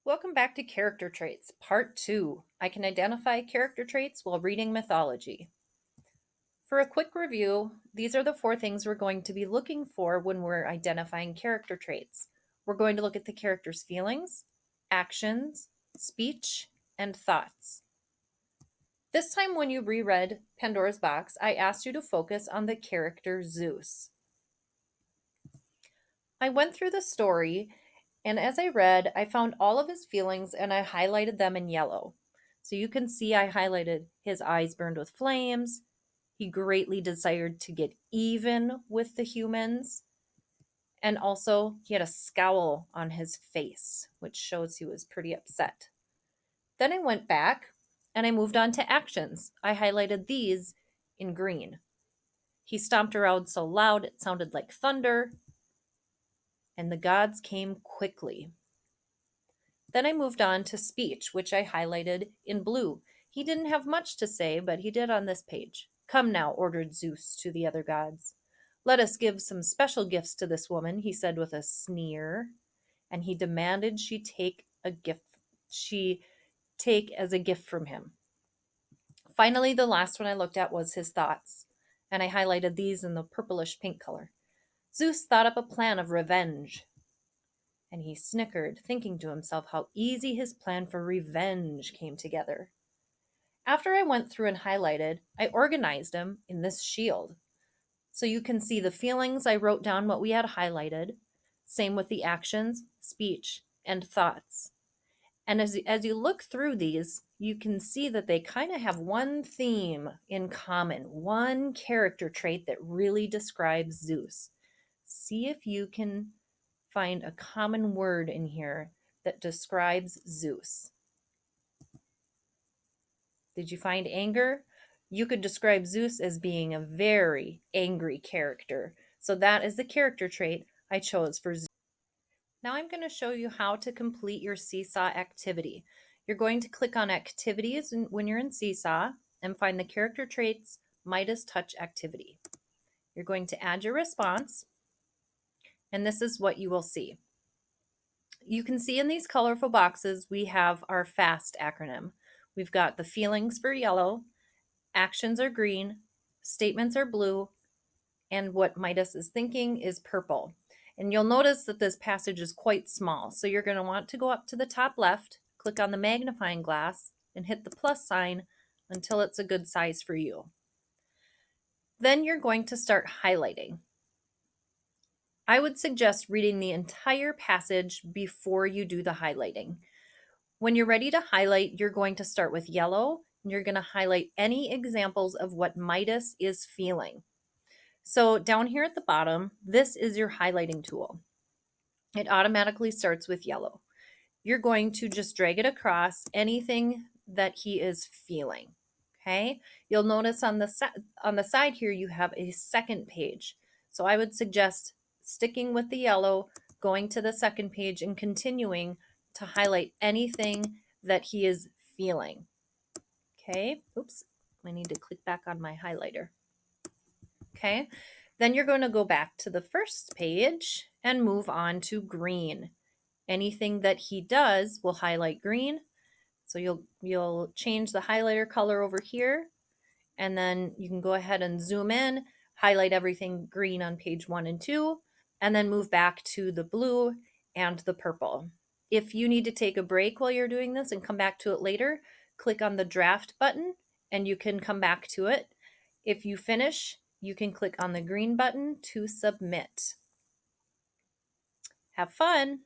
Welcome back to Character Traits, Part 2. I can identify character traits while reading mythology. For a quick review, these are the 4 things we're going to be looking for when we're identifying character traits. We're going to look at the character's feelings, actions, speech, and thoughts. This time when you reread Pandora's Box, I asked you to focus on the character Zeus. I went through the story, and as I read, I found all of his feelings and I highlighted them in yellow. So you can see I highlighted his eyes burned with flames. He greatly desired to get even with the humans. And also, he had a scowl on his face, which shows he was pretty upset. Then I went back and I moved on to actions. I highlighted these in green. He stomped around so loud it sounded like thunder, and the gods came quickly. Then I moved on to speech, which I highlighted in blue. He didn't have much to say, but he did on this page. "Come now," ordered Zeus to the other gods. "Let us give some special gifts to this woman," he said with a sneer, and he demanded she take as a gift from him. Finally, the last one I looked at was his thoughts, and I highlighted these in the purplish pink color. Zeus thought up a plan of revenge. And he snickered, thinking to himself how easy his plan for revenge came together. After I went through and highlighted, I organized them in this shield. So you can see the feelings, I wrote down what we had highlighted. Same with the actions, speech, and thoughts. And as you look through these, you can see that they kind of have one theme in common, one character trait that really describes Zeus. See if you can find a common word in here that describes Zeus. Did you find anger? You could describe Zeus as being a very angry character. So that is the character trait I chose for Zeus. Now I'm going to show you how to complete your Seesaw activity. You're going to click on Activities when you're in Seesaw and find the character traits Midas Touch activity. You're going to add your response, and this is what you will see. You can see in these colorful boxes, we have our FAST acronym. We've got the feelings for yellow, actions are green, statements are blue, and what Midas is thinking is purple. And you'll notice that this passage is quite small. So you're going to want to go up to the top left, click on the magnifying glass, and hit the plus sign until it's a good size for you. Then you're going to start highlighting. I would suggest reading the entire passage before you do the highlighting. When you're ready to highlight, you're going to start with yellow, and you're going to highlight any examples of what Midas is feeling. So down here at the bottom, this is your highlighting tool. It automatically starts with yellow. You're going to just drag it across anything that he is feeling. Okay? You'll notice on the side here you have a second page. So I would suggest sticking with the yellow, going to the second page and continuing to highlight anything that he is feeling. Okay? Oops. I need to click back on my highlighter. Okay? Then you're going to go back to the first page and move on to green. Anything that he does will highlight green. So you'll change the highlighter color over here, and then you can go ahead and zoom in, highlight everything green on page 1 and 2, and then move back to the blue and the purple. If you need to take a break while you're doing this and come back to it later, click on the draft button and you can come back to it. If you finish, you can click on the green button to submit. Have fun!